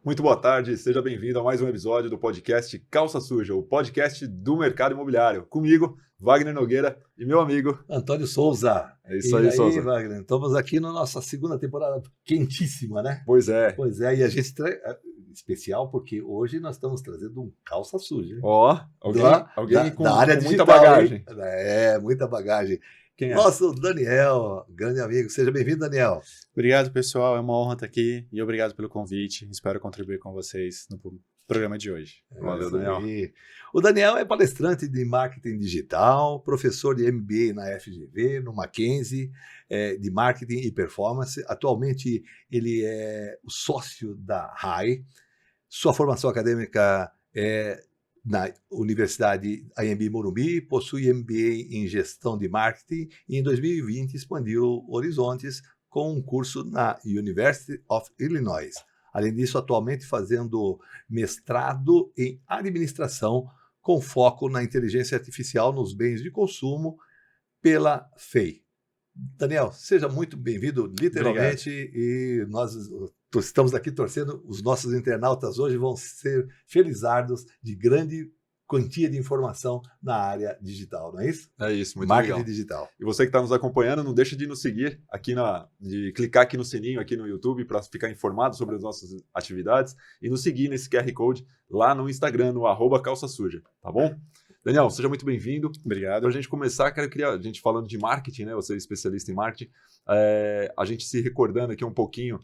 Muito boa tarde, seja bem-vindo a mais um episódio do podcast Calça Suja, o podcast do mercado imobiliário. Comigo, Wagner Nogueira e meu amigo Antônio Souza. É isso aí, Souza. Wagner, estamos aqui na nossa segunda temporada quentíssima, né? Pois é. Pois é, e a gente especial porque hoje nós estamos trazendo um calça suja. Hein? Ó, alguém com da área com digital, muita bagagem. Hein? É, muita bagagem. Quem é? Nosso Daniel, grande amigo. Seja bem-vindo, Daniel. Obrigado, pessoal. É uma honra estar aqui e obrigado pelo convite. Espero contribuir com vocês no programa de hoje. Valeu, Daniel. O Daniel é palestrante de marketing digital, professor de MBA na FGV, no Mackenzie, de marketing e performance. Atualmente, ele é o sócio da RAI. Sua formação acadêmica é na Universidade Anhembi Morumbi, possui MBA em Gestão de Marketing e em 2020 expandiu horizontes com um curso na University of Illinois. Além disso, atualmente fazendo mestrado em Administração com foco na inteligência artificial nos bens de consumo pela FEI. Daniel, seja muito bem-vindo, literalmente, e nós estamos aqui torcendo, os nossos internautas hoje vão ser felizardos de grande quantia de informação na área digital, não é isso? É isso, muito Marketing legal. digital. E você que está nos acompanhando, não deixa de nos seguir aqui de clicar aqui no sininho aqui no YouTube para ficar informado sobre as nossas atividades e nos seguir nesse QR Code lá no Instagram, no @calçasuja, tá bom? Daniel, seja muito bem-vindo. Obrigado. Para a gente começar, a gente falando de marketing, né? Você é especialista em marketing, a gente se recordando aqui um pouquinho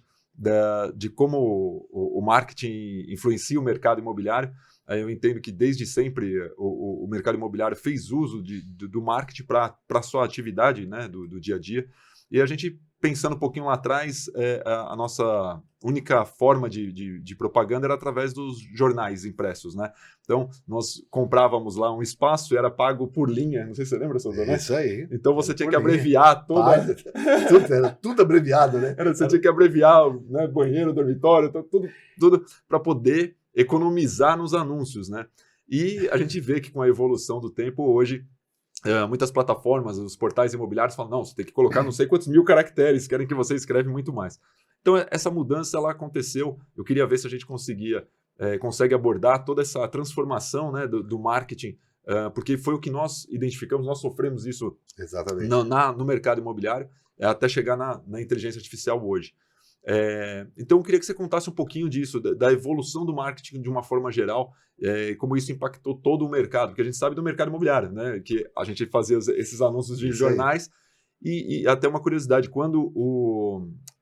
de como o marketing influencia o mercado imobiliário. Eu entendo que desde sempre o mercado imobiliário fez uso do marketing para a sua atividade, né? do dia a dia. E a gente, pensando um pouquinho lá atrás, a nossa única forma de propaganda era através dos jornais impressos, né? Então, nós comprávamos lá um espaço e era pago por linha. Não sei se você lembra, Souza, né? Isso aí. Então, você tinha que abreviar toda... Era tudo abreviado, né? Você tinha que abreviar, né? Banheiro, dormitório, tudo para poder economizar nos anúncios, né? E a gente vê que com a evolução do tempo, hoje... muitas plataformas, os portais imobiliários falam, não, você tem que colocar não sei quantos mil caracteres, querem que você escreve muito mais. Então, essa mudança, ela aconteceu. Eu queria ver se a gente consegue abordar toda essa transformação, né, do marketing, porque foi o que nós identificamos, nós sofremos isso Exatamente. No mercado imobiliário, até chegar na inteligência artificial hoje. Então, eu queria que você contasse um pouquinho disso, da evolução do marketing de uma forma geral, como isso impactou todo o mercado, porque a gente sabe do mercado imobiliário, né? Que a gente fazia esses anúncios de jornais, e até uma curiosidade, quando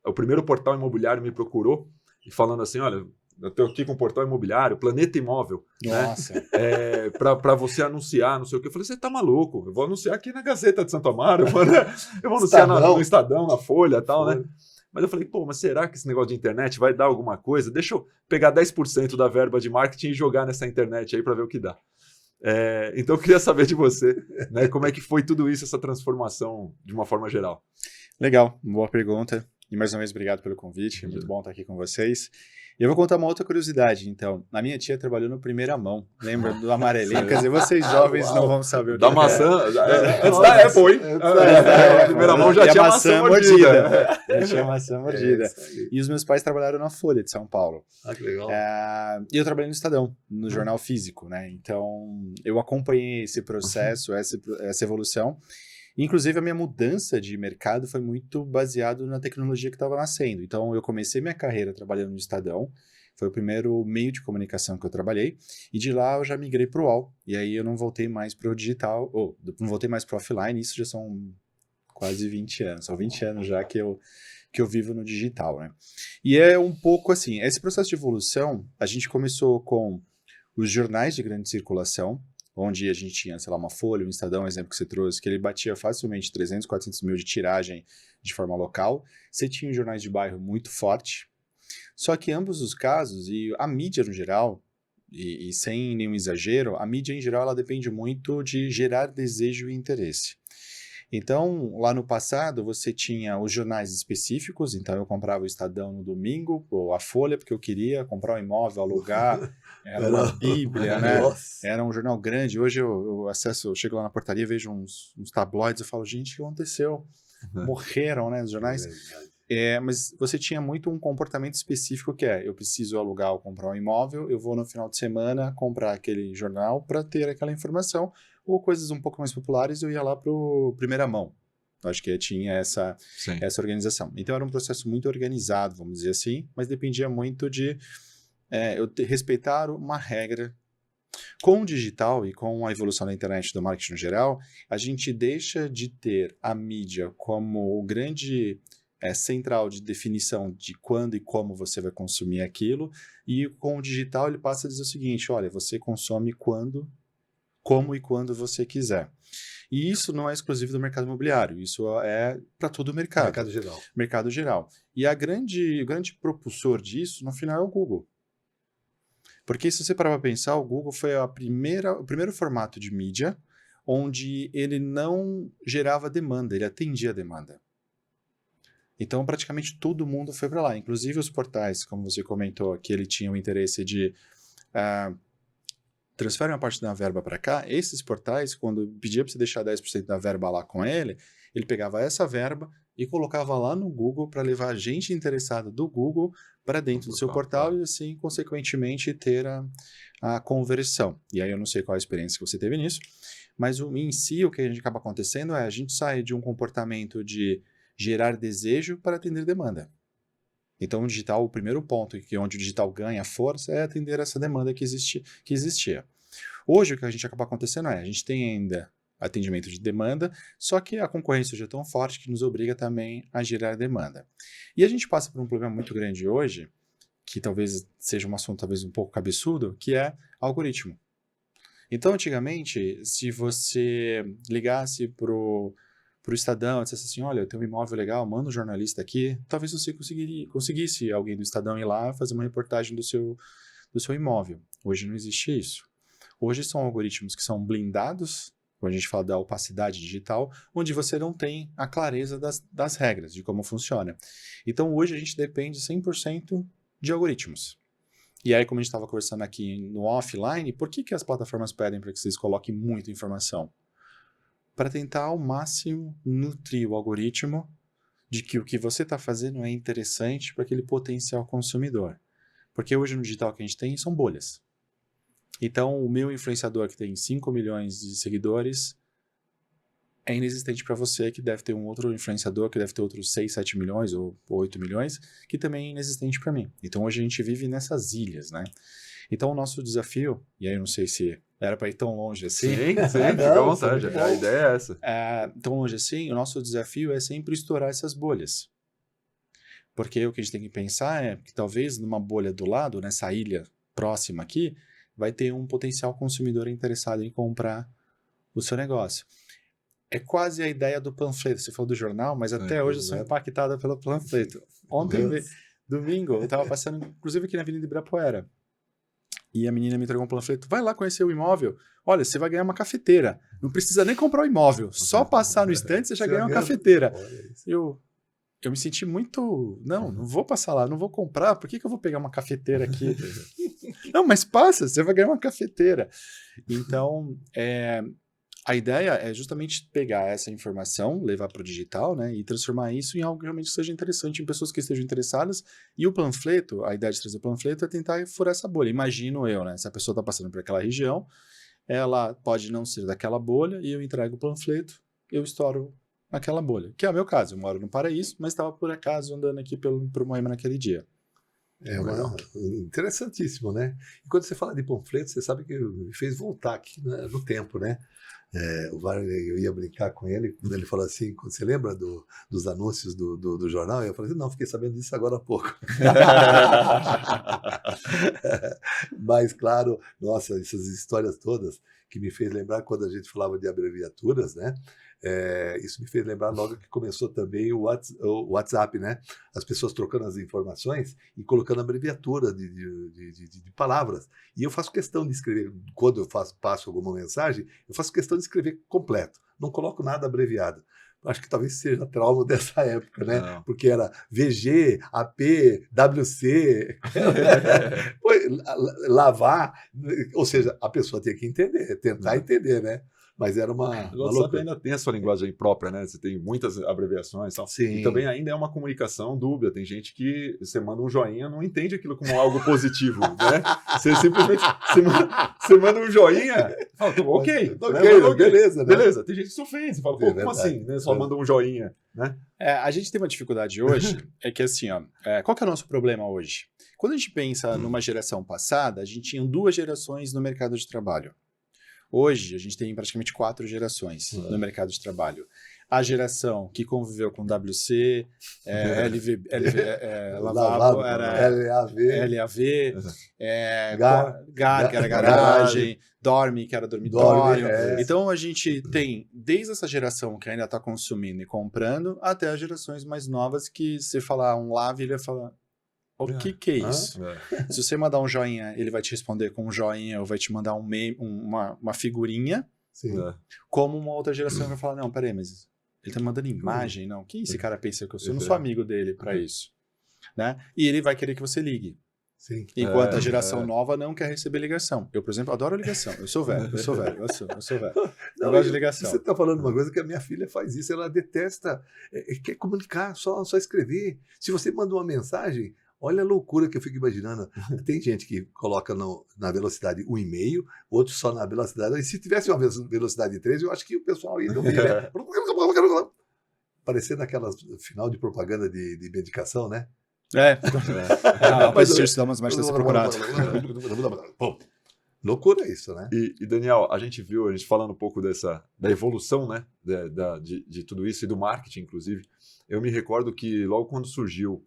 o primeiro portal imobiliário me procurou, e falando assim, olha, eu estou aqui com um portal imobiliário, Planeta Imóvel, Nossa. né? Para você anunciar, não sei o que. Eu falei, você tá maluco, eu vou anunciar aqui na Gazeta de Santo Amaro, eu vou anunciar no Estadão, na Folha e tal, né? Mas eu falei, mas será que esse negócio de internet vai dar alguma coisa? Deixa eu pegar 10% da verba de marketing e jogar nessa internet aí para ver o que dá. Então eu queria saber de você, né, como é que foi tudo isso, essa transformação de uma forma geral. Legal, boa pergunta. E mais uma vez, obrigado pelo convite. É muito bom estar aqui com vocês. E eu vou contar uma outra curiosidade, então. A minha tia trabalhou no Primeira Mão. Lembra do amarelinho? Quer dizer, vocês jovens não vão saber o que da maçã. Antes da Apple, hein? Primeira Mão já tinha maçã mordida. Já tinha maçã mordida. E os meus pais trabalharam na Folha de São Paulo. Ah, que legal. E eu trabalhei no Estadão, no jornal físico, né? Então, eu acompanhei esse processo, essa evolução. Inclusive, a minha mudança de mercado foi muito baseado na tecnologia que estava nascendo. Então, eu comecei minha carreira trabalhando no Estadão. Foi o primeiro meio de comunicação que eu trabalhei. E de lá, eu já migrei para o UOL. E aí, eu não voltei mais para o digital, não voltei mais para o offline. Isso já são quase 20 anos. São 20 anos já que eu vivo no digital, né? E é um pouco assim, esse processo de evolução, a gente começou com os jornais de grande circulação, onde a gente tinha, sei lá, uma Folha, um Estadão, um exemplo que você trouxe, que ele batia facilmente 300, 400 mil de tiragem de forma local. Você tinha os jornais de bairro muito forte. Só que em ambos os casos, e a mídia no geral, e sem nenhum exagero, a mídia em geral ela depende muito de gerar desejo e interesse. Então, lá no passado, você tinha os jornais específicos, então eu comprava o Estadão no domingo, ou a Folha, porque eu queria comprar um imóvel, alugar, era uma bíblia, né? Nossa. Era um jornal grande. Hoje eu chego lá na portaria, vejo uns tabloides, eu falo, gente, o que aconteceu? Morreram, né, os jornais? Mas você tinha muito um comportamento específico que eu preciso alugar ou comprar um imóvel, eu vou no final de semana comprar aquele jornal para ter aquela informação, ou coisas um pouco mais populares, eu ia lá para o primeira mão. Acho que tinha essa organização. Então era um processo muito organizado, vamos dizer assim, mas dependia muito de respeitar uma regra. Com o digital e com a evolução da internet e do marketing no geral, a gente deixa de ter a mídia como o grande central de definição de quando e como você vai consumir aquilo, e com o digital ele passa a dizer o seguinte, olha, você consome quando, como e quando você quiser. E isso não é exclusivo do mercado imobiliário, isso é para todo o mercado. Mercado geral. E o grande propulsor disso, no final, é o Google. Porque se você parar para pensar, o Google foi o primeiro formato de mídia onde ele não gerava demanda, ele atendia a demanda. Então, praticamente todo mundo foi para lá, inclusive os portais, como você comentou, que ele tinha o interesse de transferem uma parte da verba para cá. Esses portais, quando pedia para você deixar 10% da verba lá com ele pegava essa verba e colocava lá no Google para levar a gente interessada do Google para dentro do seu portal e assim, consequentemente, ter a conversão. E aí eu não sei qual a experiência que você teve nisso, mas em si o que a gente acaba acontecendo é a gente sai de um comportamento de gerar desejo para atender demanda. Então, o primeiro ponto onde o digital ganha força é atender essa demanda que existia. Hoje, o que a gente acaba acontecendo a gente tem ainda atendimento de demanda, só que a concorrência hoje é tão forte que nos obriga também a gerar demanda. E a gente passa por um problema muito grande hoje, que talvez seja um assunto talvez um pouco cabeçudo, que é algoritmo. Então, antigamente, se você ligasse pro Estadão e dissesse assim, olha, eu tenho um imóvel legal, manda um jornalista aqui, talvez você conseguisse alguém do Estadão ir lá fazer uma reportagem do seu imóvel. Hoje não existe isso. Hoje são algoritmos que são blindados, quando a gente fala da opacidade digital, onde você não tem a clareza das regras, de como funciona. Então, hoje a gente depende 100% de algoritmos. E aí, como a gente estava conversando aqui no offline, por que as plataformas pedem para que vocês coloquem muita informação? Para tentar ao máximo nutrir o algoritmo de que o que você está fazendo é interessante para aquele potencial consumidor. Porque hoje no digital que a gente tem são bolhas. Então, o meu influenciador que tem 5 milhões de seguidores é inexistente para você, que deve ter um outro influenciador que deve ter outros 6, 7 milhões ou 8 milhões, que também é inexistente para mim. Então, hoje a gente vive nessas ilhas, né? Então, o nosso desafio, e aí eu não sei se era para ir tão longe assim. Sim, fica à vontade, a ideia é essa. Tão longe assim, o nosso desafio é sempre estourar essas bolhas. Porque o que a gente tem que pensar é que talvez numa bolha do lado, nessa ilha próxima aqui, vai ter um potencial consumidor interessado em comprar o seu negócio. É quase a ideia do panfleto. Você falou do jornal, mas até hoje eu sou impactada pelo panfleto. Ontem, domingo, eu estava passando, inclusive aqui na Avenida Ibirapuera, e a menina me entregou um panfleto, vai lá conhecer o imóvel, olha, você vai ganhar uma cafeteira, não precisa nem comprar o imóvel, só passar no estande você já ganha uma cafeteira. Eu me senti muito, não vou passar lá, não vou comprar, por que eu vou pegar uma cafeteira aqui? Não, mas passa, você vai ganhar uma cafeteira. Então, a ideia é justamente pegar essa informação, levar para o digital, né, e transformar isso em algo que realmente seja interessante, em pessoas que estejam interessadas. E o panfleto, a ideia de trazer o panfleto é tentar furar essa bolha. Imagino eu, né, se a pessoa está passando por aquela região, ela pode não ser daquela bolha e eu entrego o panfleto, eu estouro aquela bolha. Que é o meu caso, eu moro no Paraíso, mas estava por acaso andando aqui por Moema naquele dia. Interessantíssimo, né? E quando você fala de panfleto, você sabe que me fez voltar aqui, né, no tempo, né? O Wagner, eu ia brincar com ele, quando ele falou assim, você lembra dos anúncios do jornal? Eu falei assim, não, fiquei sabendo disso agora há pouco. Mas, claro, nossa, essas histórias todas que me fez lembrar quando a gente falava de abreviaturas, né? Isso me fez lembrar logo que começou também o WhatsApp, né? As pessoas trocando as informações e colocando abreviatura de palavras. E eu faço questão de escrever, quando eu passo alguma mensagem, eu faço questão de escrever completo. Não coloco nada abreviado. Acho que talvez seja trauma dessa época, né? Não. Porque era VG, AP, WC, lavar. Ou seja, a pessoa tem que entender, tentar entender, né? Mas era uma O WhatsApp loucura. ainda tem a sua linguagem própria, né? Você tem muitas abreviações e tal. Sim. E também ainda é uma comunicação dúbia. Tem gente que você manda um joinha não entende aquilo como algo positivo, né? Você simplesmente você manda um joinha, fala, ok, Ok, né? Manda beleza, né? Beleza. Tem gente que se ofende, você fala, pô, É como verdade. assim? Né? Só manda um joinha, né? A gente tem uma dificuldade hoje, é que assim, ó, qual que é o nosso problema hoje? Quando a gente pensa numa geração passada, a gente tinha 2 gerações no mercado de trabalho. Hoje, a gente tem praticamente 4 gerações no mercado de trabalho. A geração que conviveu com WC, lavabo, era LAV, GAR, que era garagem, Dorme, que era dormitório. Então, a gente tem, desde essa geração que ainda está consumindo e comprando, até as gerações mais novas que, se falar um lave, ele vai falar, o que é isso? Se você mandar um joinha, ele vai te responder com um joinha, ou vai te mandar um meme, uma figurinha, Sim. como uma outra geração vai falar, não, peraí, mas ele tá mandando imagem? Não, quem esse cara pensa que eu sou? Eu não sou amigo dele para isso. Né? E ele vai querer que você ligue. Sim. Enquanto a geração nova não quer receber ligação. Eu, por exemplo, adoro ligação. Eu sou velho. Eu sou velho. Eu gosto de ligação. Você está falando uma coisa que a minha filha faz isso. Ela detesta, quer comunicar, só escrever. Se você manda uma mensagem, olha a loucura que eu fico imaginando. Tem gente que coloca na velocidade 1,5, outros só na velocidade. E se tivesse uma velocidade 3, eu acho que o pessoal ia ouvir. Né? Parecendo aquelas final de propaganda de medicação, né? Mas se dá umas marchas procuradas. Loucura isso, né? E Daniel, a gente falando um pouco da evolução, né, de tudo isso e do marketing, inclusive. Eu me recordo que logo quando surgiu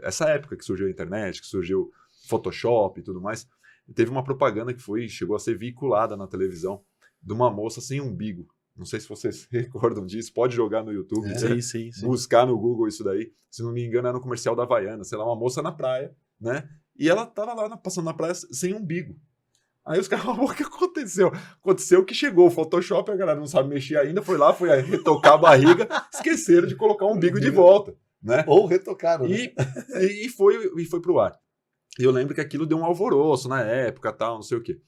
essa época que surgiu a internet, que surgiu Photoshop e tudo mais, teve uma propaganda que chegou a ser veiculada na televisão de uma moça sem umbigo. Não sei se vocês se recordam disso, pode jogar no YouTube, sim. buscar no Google isso daí. Se não me engano, era no comercial da Havaiana, sei lá, uma moça na praia, né? E ela tava lá passando na praia sem umbigo. Aí os caras falaram, o que aconteceu? Aconteceu que chegou o Photoshop, a galera não sabe mexer ainda, foi retocar a barriga, esqueceram de colocar o umbigo de volta, né? Ou retocaram, né? E foi pro ar. E eu lembro que aquilo deu um alvoroço na época, tal, não sei o quê.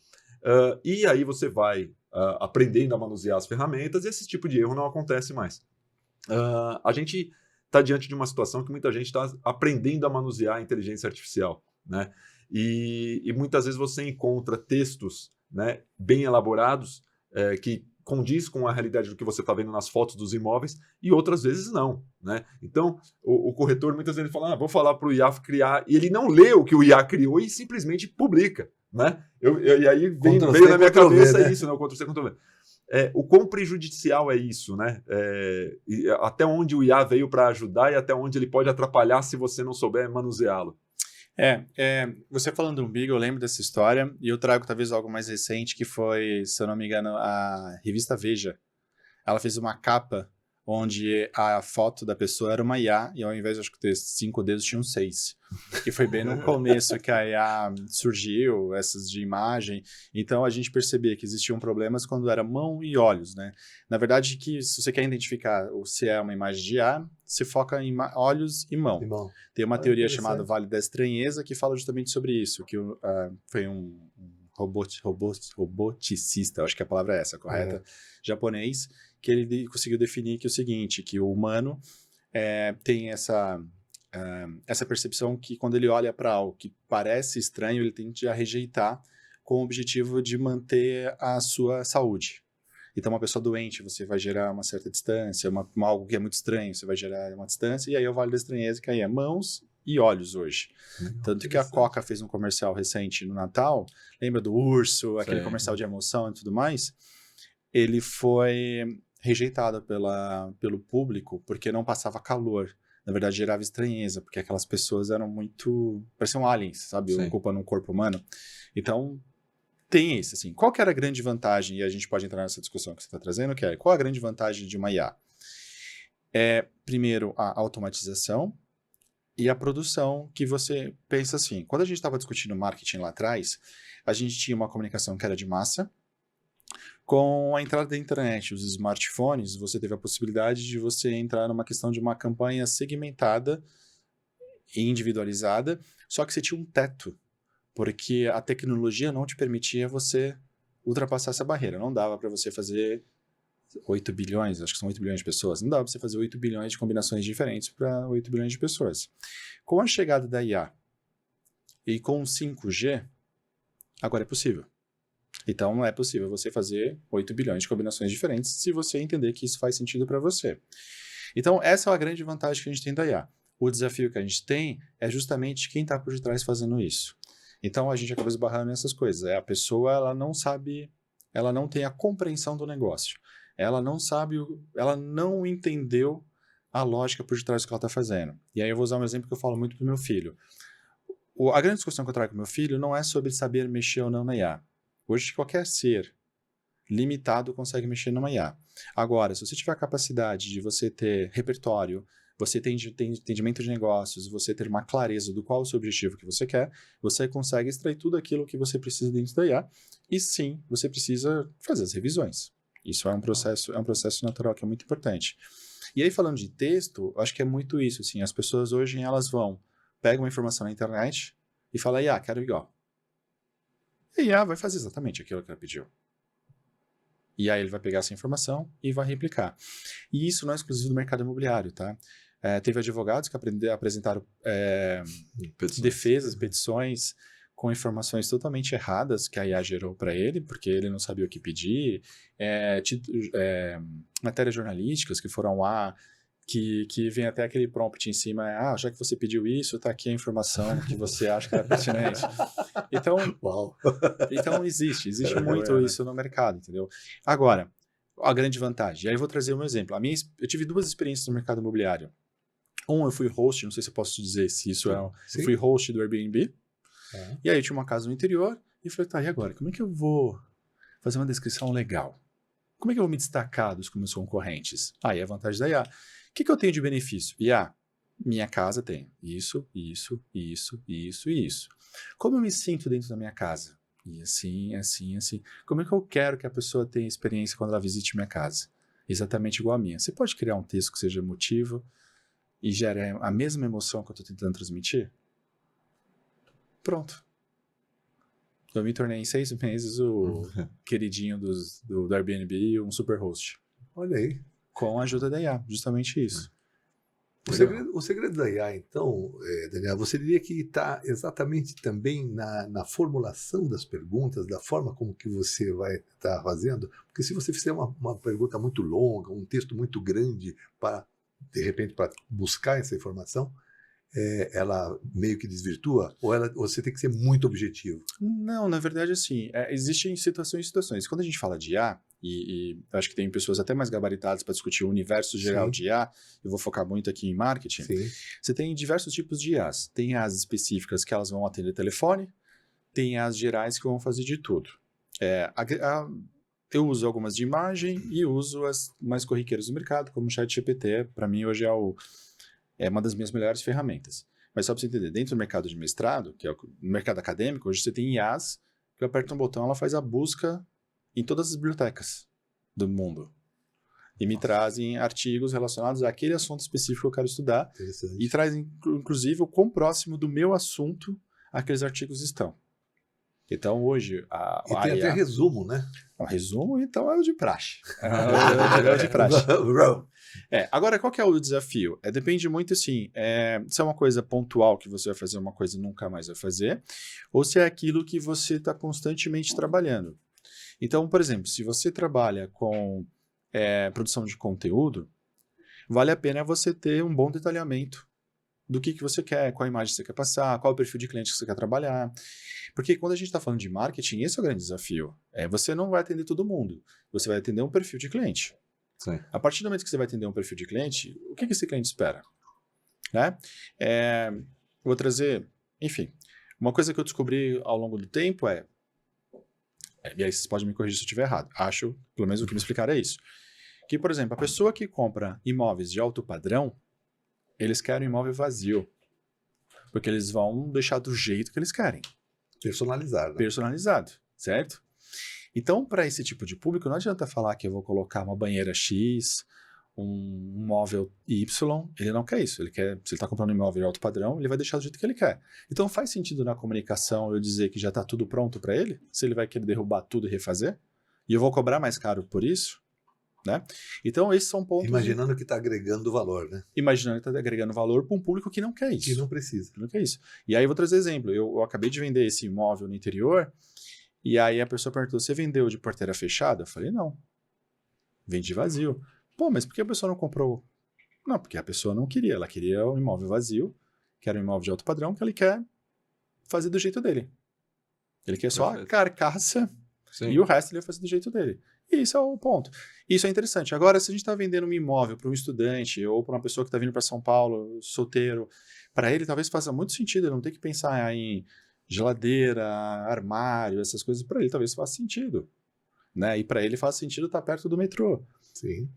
E aí você vai aprendendo a manusear as ferramentas e esse tipo de erro não acontece mais. A gente está diante de uma situação que muita gente está aprendendo a manusear a inteligência artificial, né? E muitas vezes você encontra textos, né, bem elaborados que condiz com a realidade do que você está vendo nas fotos dos imóveis e outras vezes não, né? Então, o corretor muitas vezes fala, vou falar para o IA criar, e ele não lê o que o IA criou e simplesmente publica, né? E aí veio na minha cabeça, né? Isso, né? O Ctrl-C, Ctrl-V. O quão prejudicial é isso, né? Até onde o IA veio para ajudar e até onde ele pode atrapalhar se você não souber manuseá-lo. Você falando do umbigo, eu lembro dessa história, e eu trago talvez algo mais recente, que foi, se eu não me engano, a revista Veja. Ela fez uma capa onde a foto da pessoa era uma IA, e ao invés de, acho que ter 5 dedos, tinham 6. E foi bem no começo que a IA surgiu, essas de imagem. Então a gente percebia que existiam problemas quando era mão e olhos, né? Na verdade, que se você quer identificar se é uma imagem de IA, se foca em olhos e mão. Tem uma teoria chamada Vale da Estranheza que fala justamente sobre isso, que foi um roboticista, acho que a palavra é essa, correta? Japonês, que ele conseguiu definir que é o seguinte, que o humano tem essa percepção que quando ele olha para algo que parece estranho, ele tende a rejeitar com o objetivo de manter a sua saúde. Então, uma pessoa doente, você vai gerar uma certa distância, algo que é muito estranho, você vai gerar uma distância, e aí é o Vale da Estranheza, que aí é mãos e olhos hoje. Tanto que a Coca fez um comercial recente no Natal, lembra do urso, aquele comercial de emoção e tudo mais? Ele foi rejeitado pelo público porque não passava calor. Na verdade, gerava estranheza, porque aquelas pessoas eram pareciam aliens, sabe? Ocupando um corpo humano. Então, tem isso, assim. Qual que era a grande vantagem, e a gente pode entrar nessa discussão que você está trazendo, que é qual a grande vantagem de uma IA? Primeiro, a automatização e a produção, que você pensa assim. Quando a gente estava discutindo marketing lá atrás, a gente tinha uma comunicação que era de massa. Com a entrada da internet, os smartphones, você teve a possibilidade de você entrar numa questão de uma campanha segmentada e individualizada, só que você tinha um teto, porque a tecnologia não te permitia você ultrapassar essa barreira. Não dava para você fazer 8 bilhões, acho que são 8 bilhões de pessoas. Não dava para você fazer 8 bilhões de combinações diferentes para 8 bilhões de pessoas. Com a chegada da IA e com o 5G, agora é possível. Então, é possível você fazer 8 bilhões de combinações diferentes se você entender que isso faz sentido para você. Então, essa é a grande vantagem que a gente tem da IA. O desafio que a gente tem é justamente quem está por detrás fazendo isso. Então, a gente acaba esbarrando nessas coisas. A pessoa, ela não sabe, ela não tem a compreensão do negócio. Ela não sabe, ela não entendeu a lógica por detrás do que ela está fazendo. E aí eu vou usar um exemplo que eu falo muito para o meu filho. A grande discussão que eu trago com o meu filho não é sobre saber mexer ou não na IA. Hoje, qualquer ser limitado consegue mexer numa IA. Agora, se você tiver a capacidade de você ter repertório, você tem entendimento de negócios, você ter uma clareza do qual é o seu objetivo que você quer, você consegue extrair tudo aquilo que você precisa dentro da IA, e sim, você precisa fazer as revisões. Isso é um processo natural que é muito importante. E aí, falando de texto, acho que é muito isso, assim, as pessoas hoje, elas pegam uma informação na internet e falam, quero igual. E a IA vai fazer exatamente aquilo que ela pediu. E aí ele vai pegar essa informação e vai replicar. E isso não é exclusivo do mercado imobiliário, tá? Teve advogados que apresentaram defesas, petições com informações totalmente erradas que a IA gerou para ele, porque ele não sabia o que pedir. Matérias jornalísticas que foram lá, que vem até aquele prompt em cima, já que você pediu isso, está aqui a informação que você acha que é pertinente. Então, então existe muito isso no mercado, entendeu? Agora, a grande vantagem, e aí eu vou trazer um exemplo. Eu tive 2 experiências no mercado imobiliário. Eu fui host, não sei se eu posso dizer se isso eu fui host do Airbnb, e aí eu tinha uma casa no interior, e falei, e agora? Como é que eu vou fazer uma descrição legal? Como é que eu vou me destacar dos meus concorrentes? Aí a vantagem da IA. O que eu tenho de benefício? Minha casa tem isso, isso, isso, isso e isso. Como eu me sinto dentro da minha casa? E assim, assim, assim. Como é que eu quero que a pessoa tenha experiência quando ela visite minha casa? Exatamente igual a minha. Você pode criar um texto que seja emotivo e gere a mesma emoção que eu estou tentando transmitir? Pronto. Eu me tornei em 6 meses o queridinho do Airbnb e um super host. Olha aí. Com a ajuda da IA, justamente isso. O segredo da IA, então, Daniel, você diria que está exatamente também na formulação das perguntas, da forma como que você vai estar fazendo? Porque se você fizer uma pergunta muito longa, um texto muito grande, de repente, para buscar essa informação, ela meio que desvirtua? Ou você tem que ser muito objetivo? Não, na verdade, assim, existem situações e situações. Quando a gente fala de IA, e acho que tem pessoas até mais gabaritadas para discutir o universo geral de IA, eu vou focar muito aqui em marketing. Sim. Você tem diversos tipos de IAs. Tem IAs específicas que elas vão atender telefone, tem IAs gerais que vão fazer de tudo. Eu uso algumas de imagem e uso as mais corriqueiras do mercado, como o ChatGPT. Para mim, hoje é uma das minhas melhores ferramentas. Mas só para você entender, dentro do mercado de mestrado, que é o mercado acadêmico, hoje você tem IAs que eu aperto um botão, ela faz a busca em todas as bibliotecas do mundo. E me trazem artigos relacionados àquele assunto específico que eu quero estudar. E trazem, inclusive, o quão próximo do meu assunto aqueles artigos estão. Então, hoje... E tem até resumo, né? O resumo, então, é o de praxe. É o de praxe. Agora, qual que é o desafio? Depende muito, assim, se é uma coisa pontual que você vai fazer, uma coisa nunca mais vai fazer, ou se é aquilo que você está constantemente trabalhando. Então, por exemplo, se você trabalha com produção de conteúdo, vale a pena você ter um bom detalhamento do que você quer, qual a imagem você quer passar, qual o perfil de cliente que você quer trabalhar. Porque quando a gente está falando de marketing, esse é o grande desafio. Você não vai atender todo mundo, você vai atender um perfil de cliente. Sim. A partir do momento que você vai atender um perfil de cliente, o que esse cliente espera? Né? Vou trazer, enfim, uma coisa que eu descobri ao longo do tempo e aí vocês podem me corrigir se eu estiver errado, acho, pelo menos o que me explicaram é isso, que, por exemplo, a pessoa que compra imóveis de alto padrão, eles querem um imóvel vazio, porque eles vão deixar do jeito que eles querem. Personalizado. Né? Personalizado, certo? Então, para esse tipo de público, não adianta falar que eu vou colocar uma banheira X, um móvel Y, ele não quer isso. Ele quer, se ele está comprando um imóvel de alto padrão, ele vai deixar do jeito que ele quer. Então faz sentido na comunicação eu dizer que já está tudo pronto para ele? Se ele vai querer derrubar tudo e refazer? E eu vou cobrar mais caro por isso? Né? Então esses são pontos... Imaginando que está agregando valor, né? Imaginando que está agregando valor para um público que não quer isso. Que não precisa. Que não quer isso. E aí eu vou trazer exemplo. Eu acabei de vender esse imóvel no interior, e aí a pessoa perguntou, você vendeu de porteira fechada? Eu falei, não. Vendi vazio. Pô, mas por que a pessoa não comprou? Não, porque a pessoa não queria. Ela queria um imóvel vazio, que era um imóvel de alto padrão, que ele quer fazer do jeito dele. Ele quer só a carcaça e o resto ele vai fazer do jeito dele. E isso é o ponto. Isso é interessante. Agora, se a gente está vendendo um imóvel para um estudante ou para uma pessoa que está vindo para São Paulo, solteiro, para ele talvez faça muito sentido, ele não ter que pensar em geladeira, armário, essas coisas. Para ele talvez faça sentido. Né? E para ele faz sentido estar perto do metrô. Sim.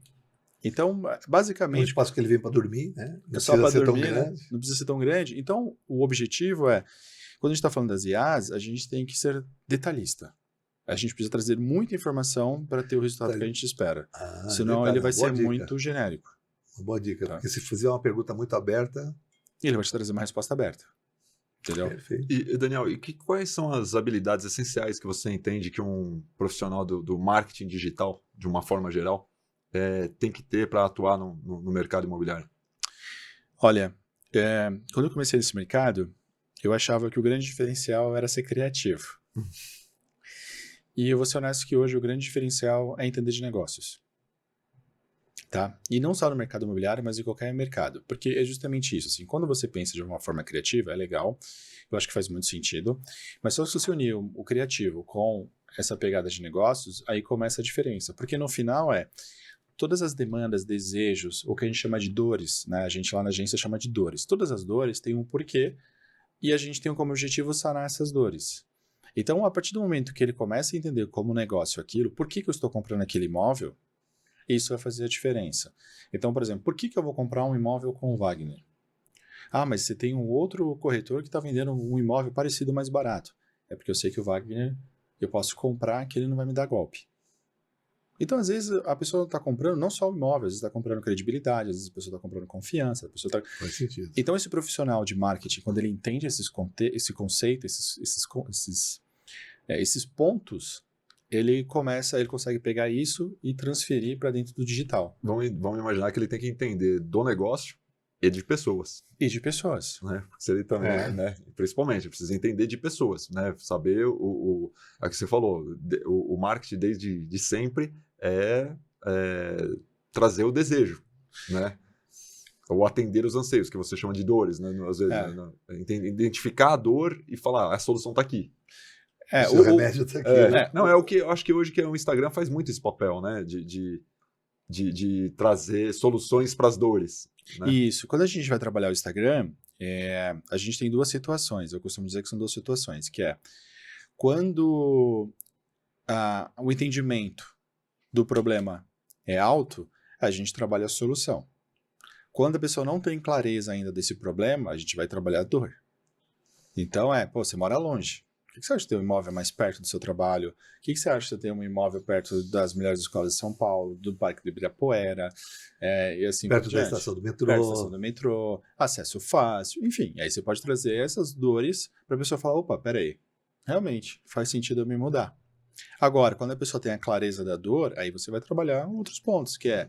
Então, Um basicamente... espaço que ele vem para dormir, né? Não só para ser dormir, tão né? grande. Não precisa ser tão grande. Então, o objetivo é, quando a gente está falando das IAs, a gente tem que ser detalhista. A gente precisa trazer muita informação para ter o resultado que a gente espera. Senão detalhe, ele vai ser dica. muito genérico. Uma boa dica, Tá. porque se fizer uma pergunta muito aberta... E ele vai te trazer uma resposta aberta. Entendeu? Perfeito. E Daniel, quais são as habilidades essenciais que você entende que um profissional do marketing digital, de uma forma geral, tem que ter para atuar no mercado imobiliário? Olha, quando eu comecei nesse mercado, eu achava que o grande diferencial era ser criativo. E eu vou ser honesto que hoje o grande diferencial é entender de negócios. Tá? E não só no mercado imobiliário, mas em qualquer mercado. Porque é justamente isso. Assim, quando você pensa de uma forma criativa, é legal. Eu acho que faz muito sentido. Mas só se você unir o criativo com essa pegada de negócios, aí começa a diferença. Porque no final todas as demandas, desejos, o que a gente chama de dores, né? A gente lá na agência chama de dores. Todas as dores têm um porquê e a gente tem como objetivo sanar essas dores. Então, a partir do momento que ele começa a entender como negócio aquilo, por que eu estou comprando aquele imóvel, isso vai fazer a diferença. Então, por exemplo, por que eu vou comprar um imóvel com o Wagner? Ah, mas você tem um outro corretor que está vendendo um imóvel parecido mais barato. É porque eu sei que o Wagner, eu posso comprar que ele não vai me dar golpe. Então, às vezes, a pessoa está comprando não só o imóvel, às vezes está comprando credibilidade, às vezes a pessoa está comprando confiança, a pessoa está... Faz sentido. Então, esse profissional de marketing, quando ele entende esse conceito, esses pontos, ele consegue pegar isso e transferir para dentro do digital. Vamos imaginar que ele tem que entender do negócio e de pessoas. E de pessoas. Né? Se ele também, né? Principalmente, precisa entender de pessoas, né? Saber a que você falou, o marketing desde sempre é trazer o desejo, né? Ou atender os anseios, que você chama de dores, né? Às vezes, identificar a dor e falar, a solução está aqui. O remédio está aqui. Né? Não, é o que eu acho que hoje que o Instagram faz muito esse papel, né? De trazer soluções para as dores. Né? Isso. Quando a gente vai trabalhar o Instagram, a gente tem duas situações. Eu costumo dizer que são duas situações, que é quando o entendimento do problema é alto, a gente trabalha a solução. Quando a pessoa não tem clareza ainda desse problema, a gente vai trabalhar a dor. Então você mora longe. O que você acha de ter um imóvel mais perto do seu trabalho? O que você acha de ter um imóvel perto das melhores escolas de São Paulo, do Parque do Ibirapuera, e assim perto por da diante? estação do metrô. Perto da estação do metrô, acesso fácil, enfim. Aí você pode trazer essas dores para a pessoa falar, opa, peraí, realmente faz sentido eu me mudar. Agora, quando a pessoa tem a clareza da dor, aí você vai trabalhar outros pontos, que é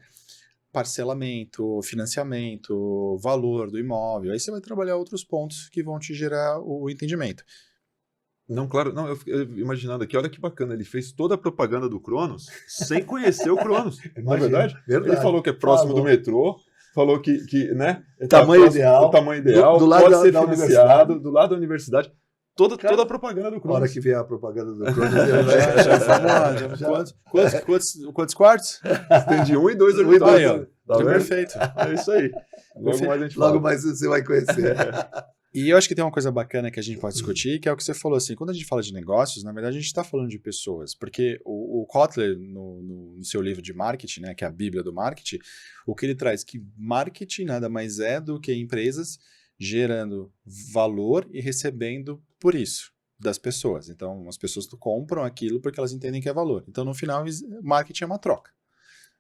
parcelamento, financiamento, valor do imóvel. Aí você vai trabalhar outros pontos que vão te gerar o entendimento. Não, claro, não, eu imaginando aqui, olha que bacana, ele fez toda a propaganda do Cronos sem conhecer o Cronos. Não é verdade? Ele falou que é próximo do metrô, falou que né? Tamanho ideal. O tamanho ideal, do lado pode ser da financiado, do lado da universidade. Toda a propaganda do Na Cronos. hora que vier a propaganda do Cronos, Quantos quartos? Tem de 1 e 2 Aí, dormitórios. Tá vendo? Perfeito. É isso aí. Logo mais a gente fala. logo mais você vai conhecer. E eu acho que tem uma coisa bacana que a gente pode discutir, que é o que você falou, assim, quando a gente fala de negócios, na verdade a gente está falando de pessoas, porque o Kotler, no seu livro de marketing, né, que é a Bíblia do Marketing, o que ele traz que marketing nada mais é do que empresas gerando valor e recebendo por isso das pessoas. Então, as pessoas compram aquilo porque elas entendem que é valor. Então, no final, marketing é uma troca.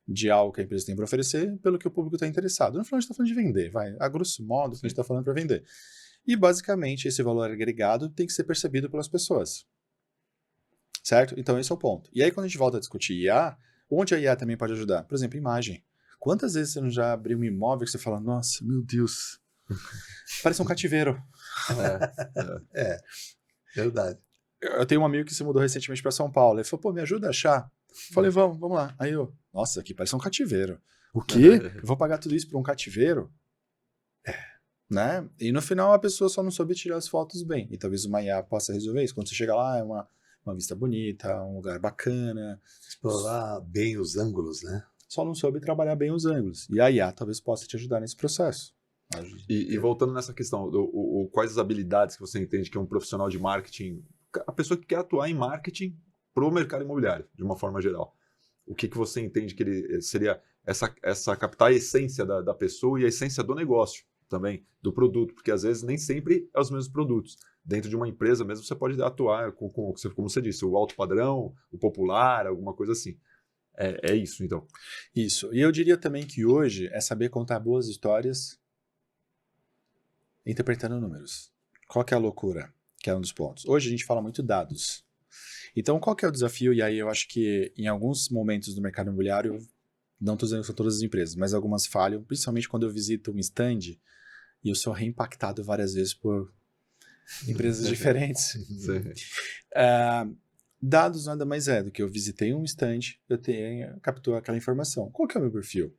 de algo que a empresa tem para oferecer pelo que o público está interessado. No final, a gente está falando de vender, vai. A grosso modo, a gente está falando para vender. E, basicamente, esse valor agregado tem que ser percebido pelas pessoas. Certo? Então, esse é o ponto. E aí, quando a gente volta a discutir IA, onde a IA também pode ajudar? Por exemplo, imagem. Quantas vezes você não já abriu um imóvel que você fala, nossa, meu Deus, parece um cativeiro. Verdade. Eu tenho um amigo que se mudou recentemente para São Paulo. Ele falou, pô, me ajuda a achar. Eu falei, vamos lá. Aí eu, nossa, aqui parece um cativeiro. O quê? Eu vou pagar tudo isso por um cativeiro? Né? E no final a pessoa só não soube tirar as fotos bem. E talvez uma IA possa resolver isso. Quando você chega lá, é uma vista bonita, um lugar bacana. Explorar bem os ângulos, né? Só não soube trabalhar bem os ângulos. E a IA talvez possa te ajudar nesse processo. E voltando nessa questão, quais as habilidades que você entende que é um profissional de marketing, a pessoa que quer atuar em marketing para o mercado imobiliário, de uma forma geral. O que você entende que ele seria essa captar a essência da pessoa e a essência do negócio também, do produto, porque às vezes nem sempre é os mesmos produtos. Dentro de uma empresa mesmo você pode atuar com como você disse, o alto padrão, o popular, alguma coisa assim. É isso, então. Isso. E eu diria também que hoje é saber contar boas histórias interpretando números. Qual que é a loucura? Que é um dos pontos. Hoje a gente fala muito dados. Então, qual que é o desafio? E aí eu acho que em alguns momentos do mercado imobiliário, não estou dizendo que são todas as empresas, mas algumas falham, principalmente quando eu visito um stand e eu sou reimpactado várias vezes por empresas diferentes. Dados nada mais é do que eu visitei um stand, captou aquela informação. Qual que é o meu perfil?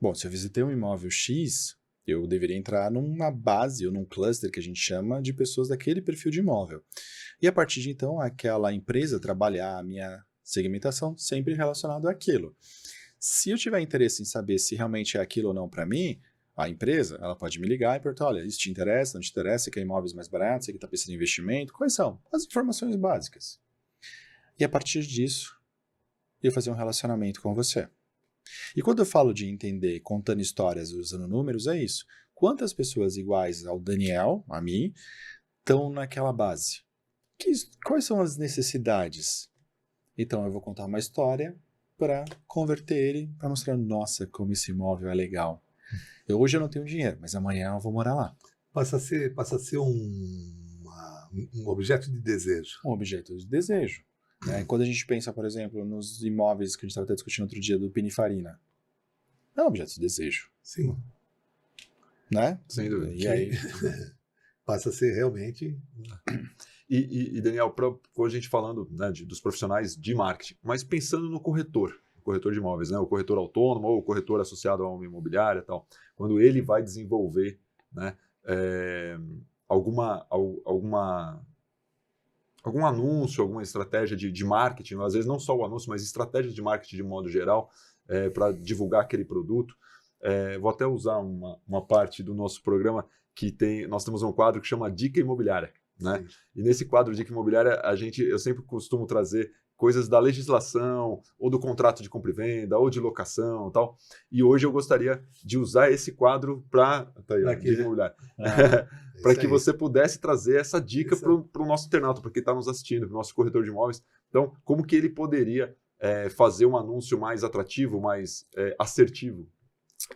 Bom, se eu visitei um imóvel X, eu deveria entrar numa base ou num cluster que a gente chama de pessoas daquele perfil de imóvel. E a partir de então, aquela empresa trabalhar a minha segmentação sempre relacionado àquilo. Se eu tiver interesse em saber se realmente é aquilo ou não para mim, a empresa ela pode me ligar e perguntar, olha, isso te interessa, não te interessa, você quer imóveis mais baratos, você está pensando em investimento? Quais são? As informações básicas. E a partir disso, eu fazer um relacionamento com você. E quando eu falo de entender contando histórias usando números, é isso. Quantas pessoas iguais ao Daniel, a mim, estão naquela base? Quais são as necessidades? Então eu vou contar uma história para converter ele, para mostrar, nossa, como esse imóvel é legal. Hoje eu não tenho dinheiro, mas amanhã eu vou morar lá. Passa a ser um objeto de desejo. Um objeto de desejo. Né? Quando a gente pensa, por exemplo, nos imóveis que a gente estava até discutindo outro dia do Pininfarina, é um objeto de desejo. Sim. Né? Sem dúvida. E aí... Passa a ser realmente... E Daniel, hoje a gente falando, né, dos profissionais de marketing, mas pensando no corretor de imóveis, né, o corretor autônomo ou o corretor associado a uma imobiliária e tal, quando ele vai desenvolver, né, algum anúncio, alguma estratégia de marketing, às vezes não só o anúncio, mas estratégia de marketing de modo geral, para divulgar aquele produto. Vou até usar uma parte do nosso programa nós temos um quadro que chama Dica Imobiliária. Né? E nesse quadro de Dica Imobiliária, eu sempre costumo trazer coisas da legislação, ou do contrato de compra e venda, ou de locação e tal. E hoje eu gostaria de usar esse quadro para Dica Imobiliária. Para que você pudesse trazer essa dica para o nosso internauta, para quem está nos assistindo, para o nosso corretor de imóveis. Então, como que ele poderia fazer um anúncio mais atrativo, mais assertivo?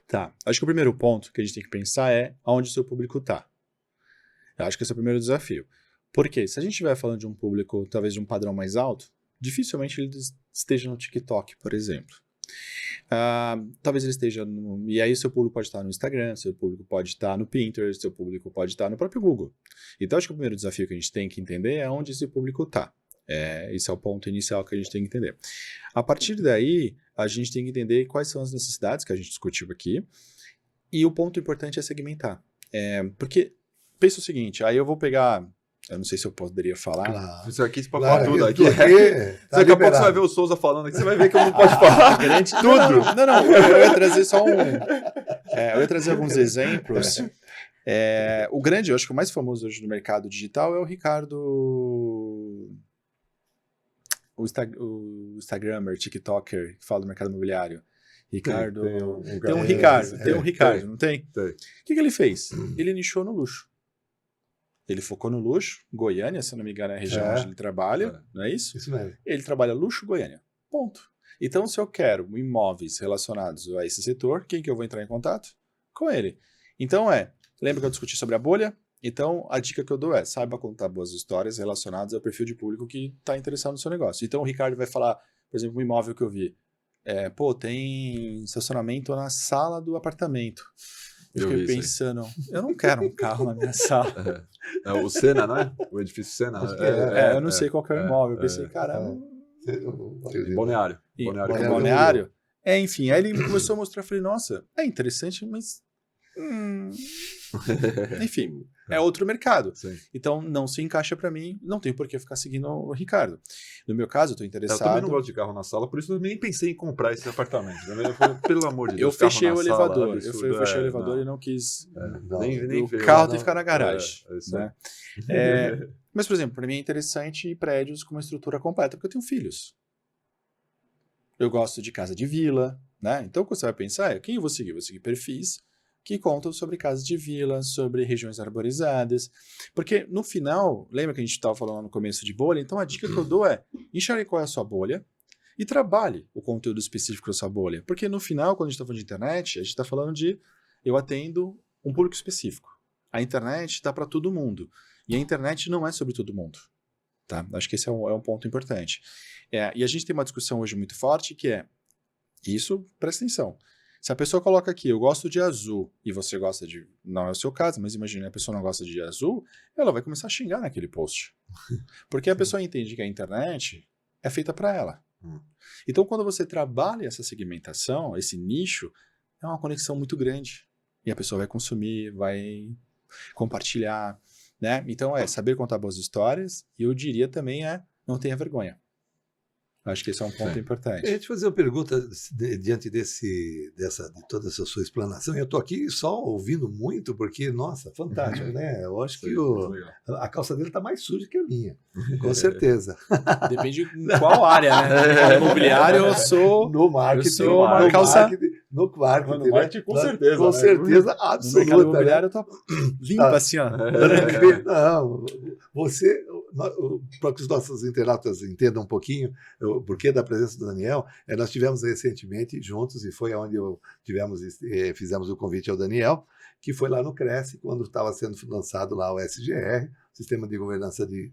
Tá. Acho que o primeiro ponto que a gente tem que pensar é aonde o seu público está. Eu acho que esse é o primeiro desafio. Porque se a gente estiver falando de um público, talvez de um padrão mais alto, dificilmente ele esteja no TikTok, por exemplo. Talvez ele esteja e aí seu público pode estar no Instagram, seu público pode estar no Pinterest, seu público pode estar no próprio Google. Então acho que o primeiro desafio que a gente tem que entender é onde esse público está. Esse é o ponto inicial que a gente tem que entender. A partir daí, a gente tem que entender quais são as necessidades que a gente discutiu aqui. E o ponto importante é segmentar. Porque pensa o seguinte, aí eu vou pegar... Eu não sei se eu poderia falar. Claro. Isso aqui, para falar tudo aqui. Tá daqui a pouco você vai ver o Souza falando aqui, você vai ver que eu não posso falar tudo. Não. Eu ia trazer só eu ia trazer alguns exemplos. Eu acho que o mais famoso hoje no mercado digital é o Ricardo... O Instagrammer, TikToker, que fala do mercado imobiliário. Ricardo... Tem um Ricardo, não tem? Tem. O que ele fez? Ele nichou no luxo. Ele focou no luxo, Goiânia, se não me engano, é a região onde ele trabalha, não é isso? Isso mesmo. Ele trabalha luxo, Goiânia. Ponto. Então, se eu quero imóveis relacionados a esse setor, quem que eu vou entrar em contato? Com ele. Então lembra que eu discuti sobre a bolha? Então, a dica que eu dou saiba contar boas histórias relacionadas ao perfil de público que está interessado no seu negócio. Então, o Ricardo vai falar, por exemplo, um imóvel que eu vi. Tem estacionamento na sala do apartamento. Eu fiquei pensando, eu não quero um carro na minha sala. É o Sena, não é? O edifício Sena. Eu não sei qual que é o imóvel. Eu pensei, caramba. Balneário. Balneário. Enfim, aí ele começou a mostrar, eu falei, nossa, é interessante, mas... Enfim, é outro mercado. Sim. Então, não se encaixa para mim, não tenho por que ficar seguindo o Ricardo. No meu caso, eu estou interessado... Eu também não gosto de carro na sala, por isso eu nem pensei em comprar esse apartamento. Eu falei, pelo amor de Deus, eu fechei o elevador. Sala, eu fechei o elevador e não quis... Nem o carro tem que ficar na garagem. Né? Mas, por exemplo, para mim é interessante prédios com uma estrutura completa, porque eu tenho filhos. Eu gosto de casa de vila, né? Então, quando você vai pensar, quem eu vou seguir? Eu vou seguir perfis que contam sobre casas de vila, sobre regiões arborizadas. Porque, no final, lembra que a gente estava falando lá no começo de bolha? Então, a dica que eu dou enxergue qual é a sua bolha e trabalhe o conteúdo específico da sua bolha. Porque, no final, quando a gente está falando de internet, a gente está falando de eu atendo um público específico. A internet está para todo mundo. E a internet não é sobre todo mundo. Tá? Acho que esse é um ponto importante. E a gente tem uma discussão hoje muito forte que isso, presta atenção. Se a pessoa coloca aqui, eu gosto de azul, e você gosta de... Não é o seu caso, mas imagine, a pessoa não gosta de azul, ela vai começar a xingar naquele post. Porque a pessoa entende que a internet é feita para ela. Então, quando você trabalha essa segmentação, esse nicho, é uma conexão muito grande. E a pessoa vai consumir, vai compartilhar, né? Então, saber contar boas histórias, e eu diria também não tenha vergonha. Acho que esse é um ponto importante. Eu ia te fazer uma pergunta diante de toda essa sua explanação. Eu estou aqui só ouvindo muito, porque, nossa, fantástico, né? Eu acho que a calça dele está mais suja que a minha, com certeza. Depende de qual área, né? No imobiliário eu sou... No marketing. Eu sou uma calça... No marketing, né? Com certeza. Com certeza absoluta. No mercado imobiliário eu tô limpa assim, ó. Não, você... Para que os nossos internautas entendam um pouquinho o porquê da presença do Daniel, nós tivemos recentemente juntos, e foi onde fizemos o convite ao Daniel, que foi lá no Cresce, quando estava sendo lançado lá o SGR, Sistema de Governança de...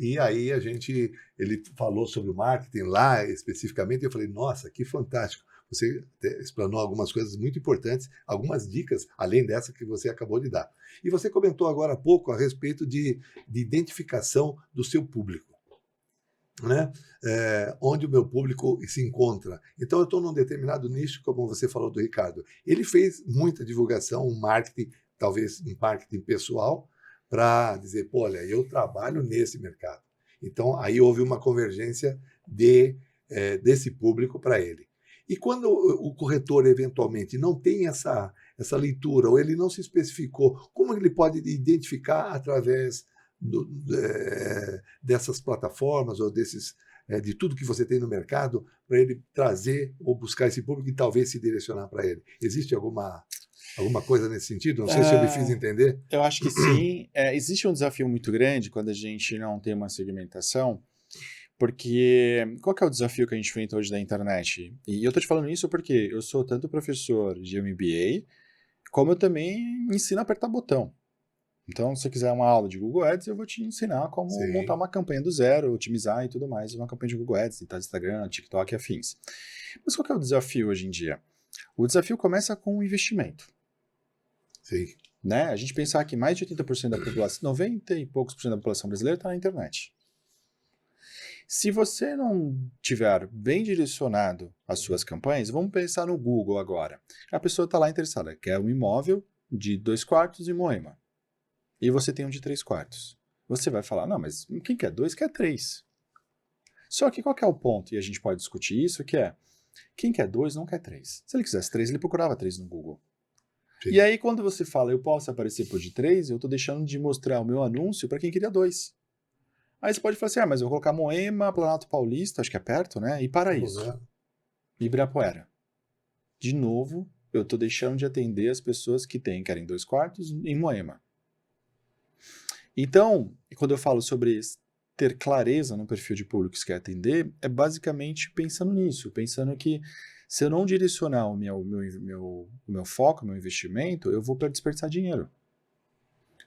e aí ele falou sobre o marketing lá especificamente, e eu falei, nossa, que fantástico. Você explanou algumas coisas muito importantes, algumas dicas, além dessa que você acabou de dar. E você comentou agora há pouco a respeito de identificação do seu público, né? Onde o meu público se encontra. Então, eu estou num determinado nicho, como você falou do Ricardo. Ele fez muita divulgação, um marketing, talvez um marketing pessoal, para dizer, olha, eu trabalho nesse mercado. Então, aí houve uma convergência desse público para ele. E quando o corretor, eventualmente, não tem essa leitura, ou ele não se especificou, como ele pode identificar através dessas plataformas, ou de tudo que você tem no mercado, para ele trazer ou buscar esse público e talvez se direcionar para ele? Existe alguma coisa nesse sentido? Não sei se eu me fiz entender. Eu acho que sim. Existe um desafio muito grande quando a gente não tem uma segmentação, porque qual que é o desafio que a gente enfrenta hoje da internet? E eu estou te falando isso porque eu sou tanto professor de MBA, como eu também ensino a apertar botão. Então, se você quiser uma aula de Google Ads, eu vou te ensinar como montar uma campanha do zero, otimizar e tudo mais, uma campanha de Google Ads, tentar Instagram, TikTok e afins. Mas qual que é o desafio hoje em dia? O desafio começa com o investimento. Sim. Né? A gente pensar que mais de 80% da população, 90 e poucos por cento da população brasileira está na internet. Se você não tiver bem direcionado as suas campanhas, vamos pensar no Google agora. A pessoa está lá interessada, quer um imóvel de 2 quartos em Moema. E você tem um de 3 quartos. Você vai falar, não, mas quem quer 2 quer 3. Só que qual que é o ponto? E a gente pode discutir isso, que quem quer 2 não quer 3. Se ele quisesse 3, ele procurava 3 no Google. Sim. E aí quando você fala, eu posso aparecer por de 3, eu estou deixando de mostrar o meu anúncio para quem queria 2. Aí você pode falar assim, mas eu vou colocar Moema, Planalto Paulista, acho que é perto, né? E Paraíso. Ibirapuera. De novo, eu estou deixando de atender as pessoas que querem 2 quartos em Moema. Então, quando eu falo sobre ter clareza no perfil de público que você quer atender é basicamente pensando nisso, pensando que se eu não direcionar o meu foco, o meu investimento, eu vou desperdiçar dinheiro.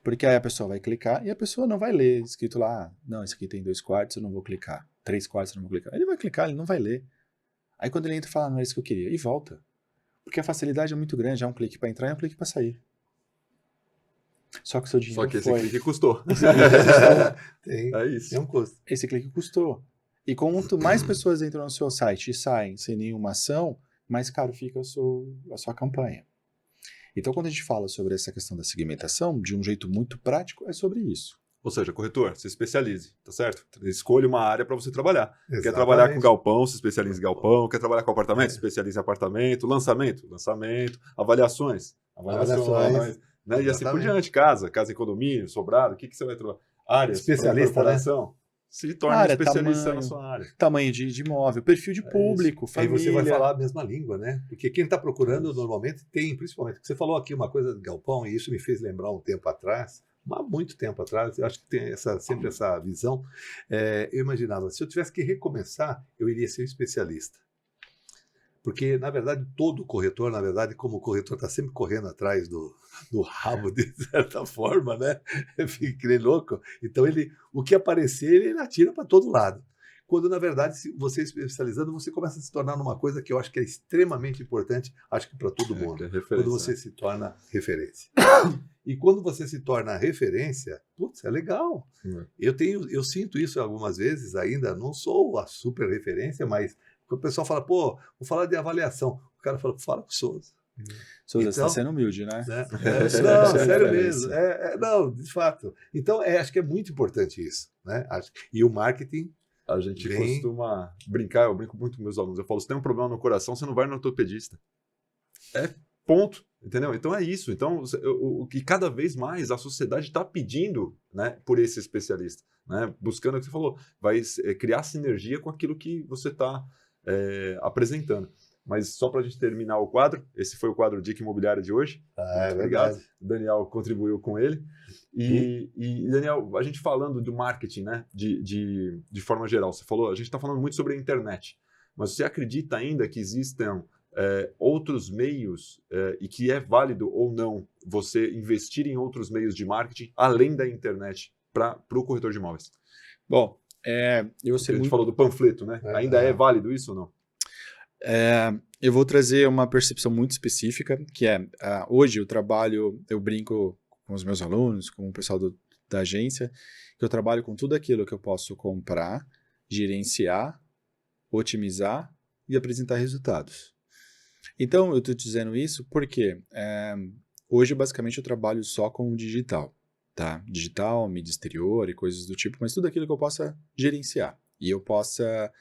Porque aí a pessoa vai clicar e a pessoa não vai ler escrito lá, não, esse aqui tem 2 quartos, eu não vou clicar. 3 quartos, eu não vou clicar. Ele vai clicar, ele não vai ler. Aí quando ele entra, fala, não é isso que eu queria. E volta. Porque a facilidade é muito grande, é um clique para entrar e um clique para sair. Só que o seu dinheiro Só que esse foi. clique custou. Tem, É isso. tem um custo. Esse clique custou. E quanto mais pessoas entram no seu site e saem sem nenhuma ação, mais caro fica a sua campanha. Então, quando a gente fala sobre essa questão da segmentação, de um jeito muito prático, é sobre isso. Ou seja, corretor, se especialize, tá certo? Escolha uma área para você trabalhar. Exatamente. Quer trabalhar com galpão, se especialize em galpão. Quer trabalhar com apartamento, se especialize em apartamento. Lançamento, avaliações, né? E assim por diante. Casa em condomínio, sobrado, o que você vai trabalhar? Áreas, Especialista, né? Se torne Área, especialista tamanho, na sua área. Tamanho de imóvel, perfil de público, Aí família. você vai falar a mesma língua, né? Porque quem está procurando normalmente tem, principalmente, você falou aqui uma coisa de galpão, e isso me fez lembrar um tempo atrás, há muito tempo atrás, eu acho que tem sempre essa visão. Eu imaginava, se eu tivesse que recomeçar, eu iria ser um especialista. Porque, na verdade, todo corretor, como o corretor está sempre correndo atrás do rabo, de certa forma, né? Fica que nem louco. Então, o que aparecer, ele atira para todo lado. Quando, na verdade, se você especializando, você começa a se tornar numa coisa que eu acho que é extremamente importante, acho que para todo mundo. Quando você se torna referência. E quando você se torna referência, putz, é legal. Eu sinto isso algumas vezes ainda, não sou a super referência, mas o pessoal fala, pô, vou falar de avaliação. O cara fala com o Souza. Souza, você está sendo humilde, né? Não, sério mesmo. Não, de fato. Então, acho que é muito importante isso. Né? E o marketing... A gente costuma brincar, eu brinco muito com meus alunos. Eu falo, se tem um problema no coração, você não vai no ortopedista. Ponto. Entendeu? Então é isso. Então, o que cada vez mais a sociedade está pedindo, né, por esse especialista. Né? Buscando o que você falou, vai criar sinergia com aquilo que você está apresentando. Mas só para a gente terminar o quadro, esse foi o quadro Dica Imobiliária de hoje. Muito obrigado. Verdade. O Daniel contribuiu com ele. E Daniel, a gente falando do marketing, né, de forma geral, você falou, a gente está falando muito sobre a internet, mas você acredita ainda que existam outros meios e que é válido ou não você investir em outros meios de marketing além da internet para o corretor de imóveis? Bom, a gente falou do panfleto, né? Ainda é válido isso ou não? Eu vou trazer uma percepção muito específica, que hoje eu brinco com os meus alunos, com o pessoal da agência, que eu trabalho com tudo aquilo que eu posso comprar, gerenciar, otimizar e apresentar resultados. Então, eu estou dizendo isso porque hoje, basicamente, eu trabalho só com o digital, tá? Digital, mídia exterior e coisas do tipo, mas tudo aquilo que eu possa gerenciar e eu possa,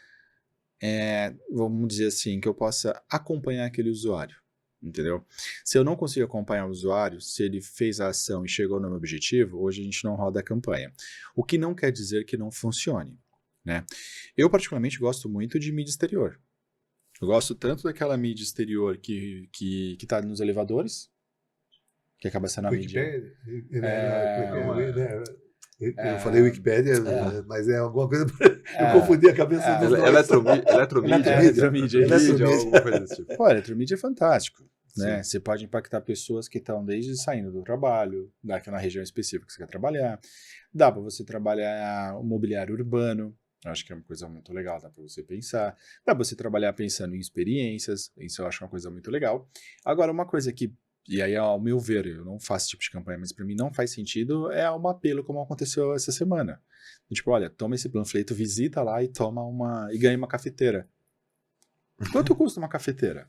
vamos dizer assim, que eu possa acompanhar aquele usuário, entendeu? Se eu não consigo acompanhar o usuário, se ele fez a ação e chegou no meu objetivo, hoje a gente não roda a campanha. O que não quer dizer que não funcione, né? Eu, particularmente, gosto muito de mídia exterior. Eu gosto tanto daquela mídia exterior que está nos elevadores, que acaba sendo a mídia... Eu falei Wikipédia, mas é alguma coisa... Eu confundi a cabeça dos dois. Eletromídia, alguma coisa desse tipo. Pô, eletromídia é fantástico. Né? Você pode impactar pessoas que estão desde saindo do trabalho, naquela região específica que você quer trabalhar. Dá para você trabalhar o mobiliário urbano, acho que é uma coisa muito legal, dá para você pensar. Dá para você trabalhar pensando em experiências, isso eu acho uma coisa muito legal. Agora, uma coisa que, e aí ao meu ver, eu não faço esse tipo de campanha, mas para mim não faz sentido, é um apelo como aconteceu essa semana. Tipo, olha, toma esse panfleto, visita lá e e ganha uma cafeteira. Quanto custa uma cafeteira?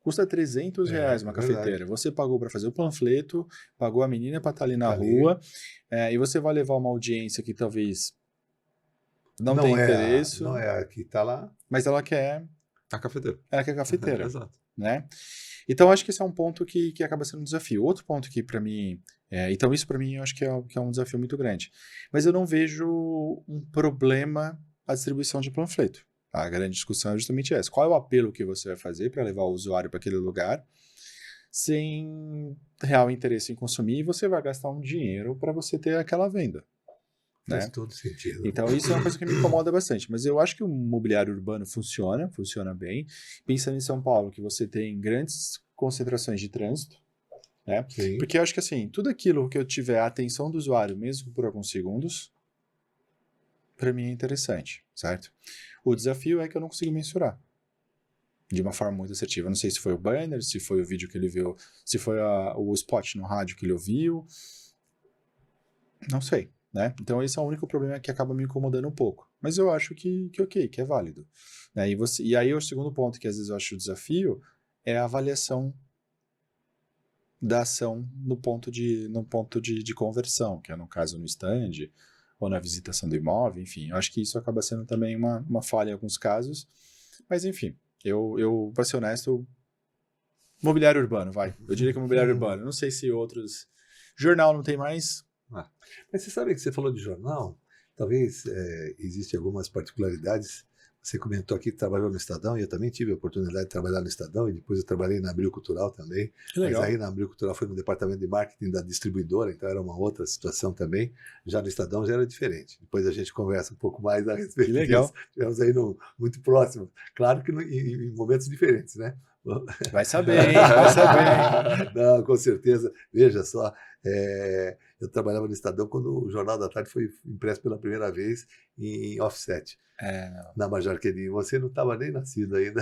Custa R$300 uma cafeteira. Verdade. Você pagou para fazer o panfleto, pagou a menina para estar ali na rua, e você vai levar uma audiência que talvez não tem interesse. Não é a que está lá. Mas ela quer a cafeteira. Ela quer a cafeteira. Exato. Né? Então, acho que esse é um ponto que acaba sendo um desafio. Outro ponto que, para mim... então, isso para mim, eu acho que é um desafio muito grande. Mas eu não vejo um problema a distribuição de panfleto. A grande discussão é justamente essa. Qual é o apelo que você vai fazer para levar o usuário para aquele lugar sem real interesse em consumir, e você vai gastar um dinheiro para você ter aquela venda. né? Faz todo sentido. Então, isso é uma coisa que me incomoda bastante. Mas eu acho que o mobiliário urbano funciona bem. Pensando em São Paulo, que você tem grandes concentrações de trânsito, né? Sim. Porque eu acho que, assim, tudo aquilo que eu tiver a atenção do usuário, mesmo por alguns segundos, para mim é interessante, certo? O desafio é que eu não consigo mensurar de uma forma muito assertiva. Eu não sei se foi o banner, se foi o vídeo que ele viu, se foi o spot no rádio que ele ouviu. Não sei, né? Então esse é o único problema que acaba me incomodando um pouco. Mas eu acho que ok, que é válido. Né? E aí o segundo ponto que às vezes eu acho o desafio é a avaliação da ação no ponto de conversão, que é no caso no stand ou na visitação do imóvel, enfim. Eu acho que isso acaba sendo também uma falha em alguns casos. Mas enfim, eu para ser honesto, mobiliário urbano, vai. Eu diria que mobiliário urbano. Não sei se outros... Jornal não tem mais... Mas você sabe que você falou de jornal? Talvez existem algumas particularidades. Você comentou aqui que trabalhou no Estadão, e eu também tive a oportunidade de trabalhar no Estadão, e depois eu trabalhei na Abril Cultural também. Que legal. Mas aí na Abril Cultural foi no departamento de marketing da distribuidora, então era uma outra situação também. Já no Estadão já era diferente. Depois a gente conversa um pouco mais a respeito Que legal. disso. Estivemos aí muito próximo. Claro que em momentos diferentes, né? Vai saber, hein? Vai saber. Não, com certeza. Veja só, eu trabalhava no Estadão quando o Jornal da Tarde foi impresso pela primeira vez em offset. Na Major Quedinho. Você não estava nem nascido ainda.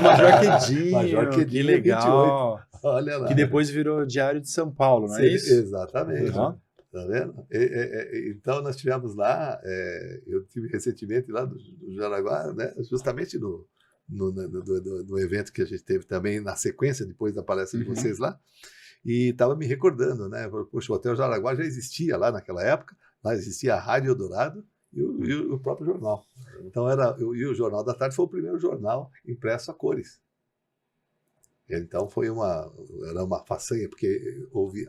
Major Quedinho, Major Quedinho, que legal. 28. Olha lá. Que depois virou Diário de São Paulo, não é Sim, isso? Exatamente. Uhum. Tá vendo? Então nós tivemos lá, eu tive recentemente lá do Jaraguá, né, justamente no evento que a gente teve também na sequência, depois da palestra de vocês lá, e estava me recordando, né? Poxa, o Hotel Jaraguá já existia lá naquela época, lá existia a Rádio Eldorado e o próprio jornal. Então e o Jornal da Tarde foi o primeiro jornal impresso a cores. Então era uma façanha, porque houve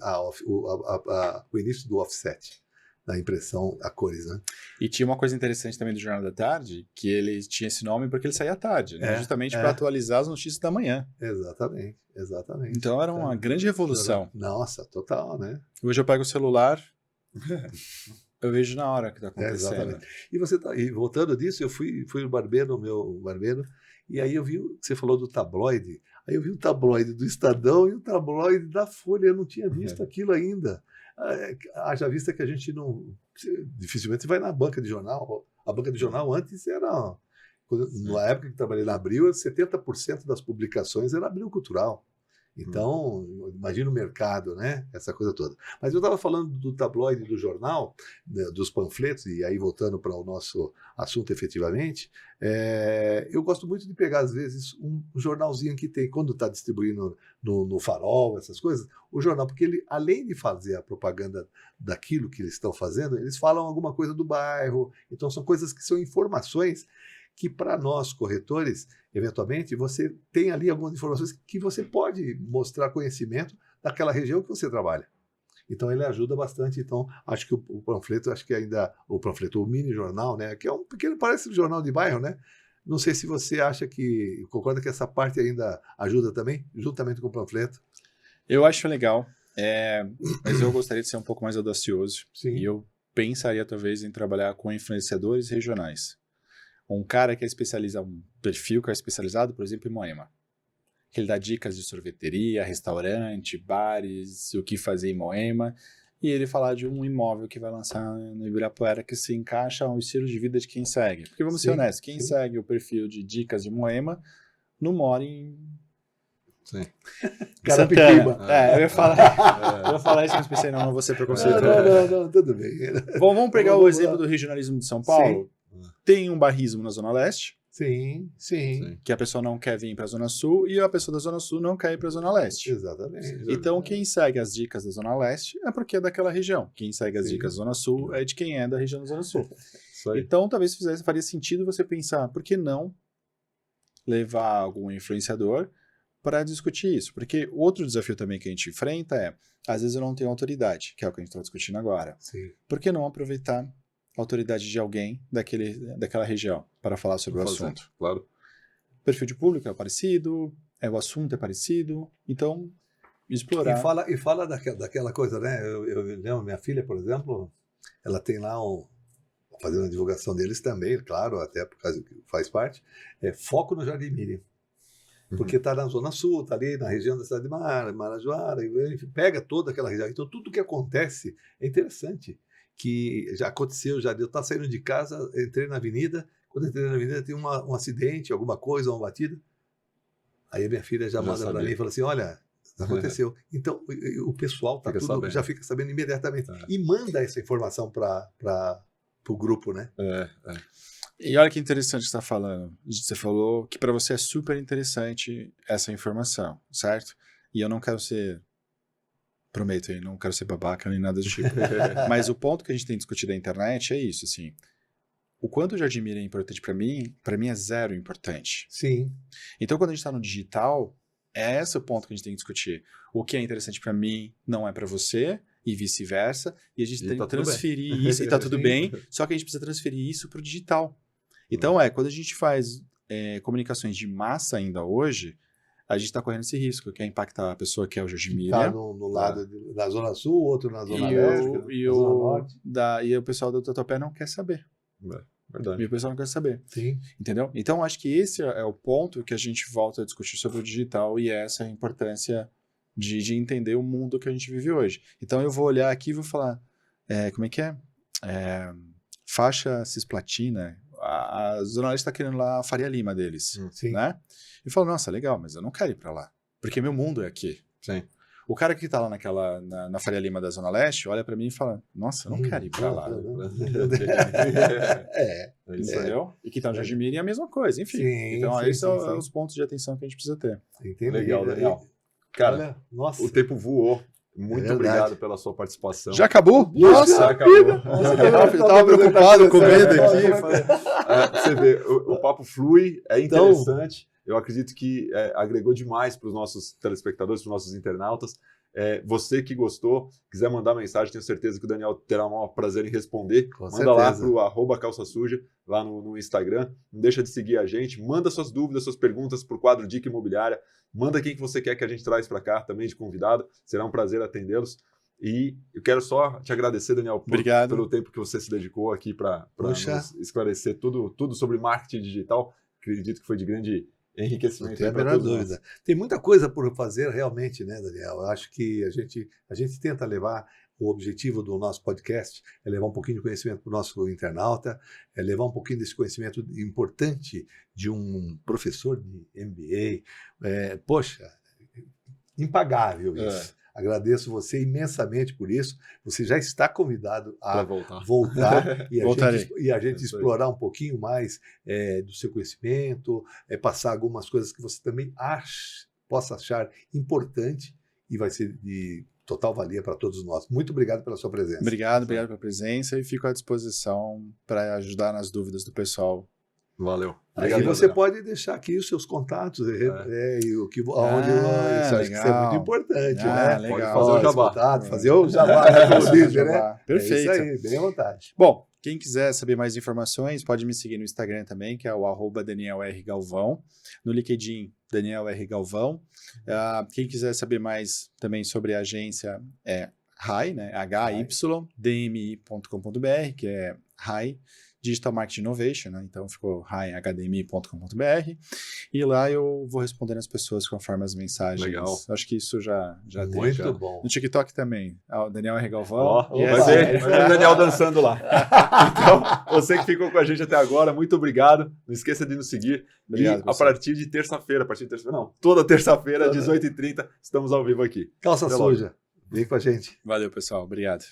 o início do offset, da impressão a cores, né? E tinha uma coisa interessante também do Jornal da Tarde, que ele tinha esse nome porque ele saía à tarde, né? Justamente para atualizar as notícias da manhã. Exatamente. Então era uma grande revolução. Nossa, total, né? Hoje eu pego o celular, eu vejo na hora que está acontecendo. Exatamente. E voltando disso, eu fui no barbeiro, meu barbeiro, e aí eu vi, você falou do tabloide, aí eu vi o tabloide do Estadão e o tabloide da Folha, eu não tinha visto aquilo ainda. Haja vista que a gente dificilmente vai na banca de jornal. A banca de jornal antes era, na época que trabalhei na Abril, 70% das publicações era Abril Cultural. Então, imagina o mercado, né? Essa coisa toda. Mas eu estava falando do tabloide do jornal, dos panfletos, e aí voltando para o nosso assunto efetivamente, eu gosto muito de pegar, às vezes, um jornalzinho que tem, quando está distribuindo no Farol, essas coisas, o jornal, porque ele, além de fazer a propaganda daquilo que eles estão fazendo, eles falam alguma coisa do bairro, então são coisas que são informações que para nós, corretores, eventualmente, você tem ali algumas informações que você pode mostrar conhecimento daquela região que você trabalha. Então, ele ajuda bastante. Então, acho que o panfleto, o mini jornal, né, que é um pequeno, parece um jornal de bairro, né? Não sei se você acha concorda que essa parte ainda ajuda também, juntamente com o panfleto. Eu acho legal, mas eu gostaria de ser um pouco mais audacioso. Sim. E eu pensaria, talvez, em trabalhar com influenciadores regionais. Um cara que um perfil que é especializado, por exemplo, em Moema. Que ele dá dicas de sorveteria, restaurante, bares, o que fazer em Moema. E ele falar de um imóvel que vai lançar no Ibirapuera que se encaixa ao estilo de vida de quem segue. Porque vamos ser honestos, quem segue o perfil de dicas de Moema não mora em... Sim. Carapicuíba. Eu ia falar isso, mas pensei, não vou ser preconceituoso. Não, tudo bem. Vamos pegar o exemplo do regionalismo de São Paulo. Sim. Tem um bairrismo na Zona Leste, Sim. que a pessoa não quer vir para a Zona Sul e a pessoa da Zona Sul não quer ir para a Zona Leste. Exatamente. Então, quem segue as dicas da Zona Leste é porque é daquela região. Quem segue as dicas da Zona Sul é de quem é da região da Zona Sul. Então, talvez faria sentido você pensar, por que não levar algum influenciador para discutir isso? Porque outro desafio também que a gente enfrenta às vezes eu não tenho autoridade, que é o que a gente está discutindo agora. Sim. Por que não aproveitar a autoridade de alguém daquela região para falar sobre o assunto? Claro. O perfil de público é parecido, o assunto é parecido, então explorar. E fala daquela coisa, né? Eu lembro, minha filha, por exemplo, ela tem lá fazendo a divulgação deles também, claro, até por causa que faz parte, foco no Jardim Miriam. Porque está na Zona Sul, está ali na região da cidade de Marajoara, enfim, pega toda aquela região. Então, tudo que acontece é interessante. Que já aconteceu, eu estava saindo de casa, entrei na avenida, quando entrei na avenida tem um acidente, alguma coisa, uma batida. Aí a minha filha já manda para mim e fala assim, olha, aconteceu. Então, o pessoal já fica sabendo imediatamente. E manda essa informação para o grupo, né? E olha que interessante que você está falando. Você falou que para você é super interessante essa informação, certo? E eu não quero ser... Prometo aí, não quero ser babaca nem nada do tipo. Mas o ponto que a gente tem discutido na internet é isso, assim. O quanto o Jardim Miriam é importante para mim é zero importante. Sim. Então, quando a gente está no digital, é esse o ponto que a gente tem que discutir. O que é interessante para mim não é para você e vice-versa. E a gente tem que transferir isso, e tá tudo bem, só que a gente precisa transferir isso para o digital. Então, quando a gente faz comunicações de massa ainda hoje, a gente está correndo esse risco, que é impactar a pessoa que é o Jardim Miriam. Está no lado da Zona Sul, outro na Zona Leste, na Zona Norte. E o pessoal do Tatuapé não quer saber. Verdade. E o pessoal não quer saber. Sim. Entendeu? Então, acho que esse é o ponto que a gente volta a discutir sobre o digital e essa é a importância de entender o mundo que a gente vive hoje. Então, eu vou olhar aqui e vou falar, como é que é? Faixa cisplatina. A Zona Leste está querendo lá a Faria Lima deles, né? E falo, nossa, legal, mas eu não quero ir para lá, porque meu mundo é aqui. Sim. O cara que está lá na Faria Lima da Zona Leste olha para mim e fala, nossa, eu não quero ir para lá. Entendeu? E que está no Jardim Miriam é a mesma coisa, enfim. Sim, então, esses são os pontos de atenção que a gente precisa ter. Entendi. Legal, Daniel. Cara, o tempo voou. Muito obrigado pela sua participação. Já acabou? Nossa, já acabou. Eu estava preocupado com medo aqui. Você vê, o papo flui, é interessante. Eu acredito que agregou demais para os nossos telespectadores, para os nossos internautas. Você que gostou, quiser mandar mensagem, tenho certeza que o Daniel terá o maior prazer em responder. Manda lá pro @calçasuja, lá no Instagram. Não deixa de seguir a gente. Manda suas dúvidas, suas perguntas para o quadro Dica Imobiliária. Manda quem que você quer que a gente traz para cá também de convidado. Será um prazer atendê-los. E eu quero só te agradecer, Daniel, pelo tempo que você se dedicou aqui para nos esclarecer tudo sobre marketing digital. Acredito que foi de grande enriquecimento. Não tem a menor dúvida. Tem muita coisa por fazer realmente, né, Daniel? Eu acho que a gente tenta levar o objetivo do nosso podcast é levar um pouquinho de conhecimento para o nosso internauta, é levar um pouquinho desse conhecimento importante de um professor de MBA. Poxa, impagável isso. Agradeço você imensamente por isso. Você já está convidado a voltar e a gente explorar um pouquinho mais do seu conhecimento, passar algumas coisas que você também possa achar importante e vai ser de total valia para todos nós. Muito obrigado pela sua presença. Obrigado pela presença e fico à disposição para ajudar nas dúvidas do pessoal. Valeu. Aí você pode deixar aqui os seus contatos e o que isso acho que isso é muito importante, né? Legal. Pode fazer o jabá. Fazer o jabá, né? Perfeito. É isso aí, bem à vontade. Bom, quem quiser saber mais informações, pode me seguir no Instagram também, que é o @DanielRGalvão. No LinkedIn, Daniel R. Galvão. Quem quiser saber mais também sobre a agência é HY, né? HYDMI.com.br, que é HY Digital Marketing Innovation, né? Então ficou HYHDMI.com.br. E lá eu vou respondendo as pessoas conforme as mensagens. Legal. Acho que isso já tem. Muito bom. No TikTok também. O Daniel R. Galvão. Vai ver o Daniel dançando lá. Então, você que ficou com a gente até agora, muito obrigado. Não esqueça de nos seguir. Obrigado, e a partir de terça-feira, toda terça-feira, 18h30, estamos ao vivo aqui. Calça Suja. Vem com a gente. Valeu, pessoal. Obrigado.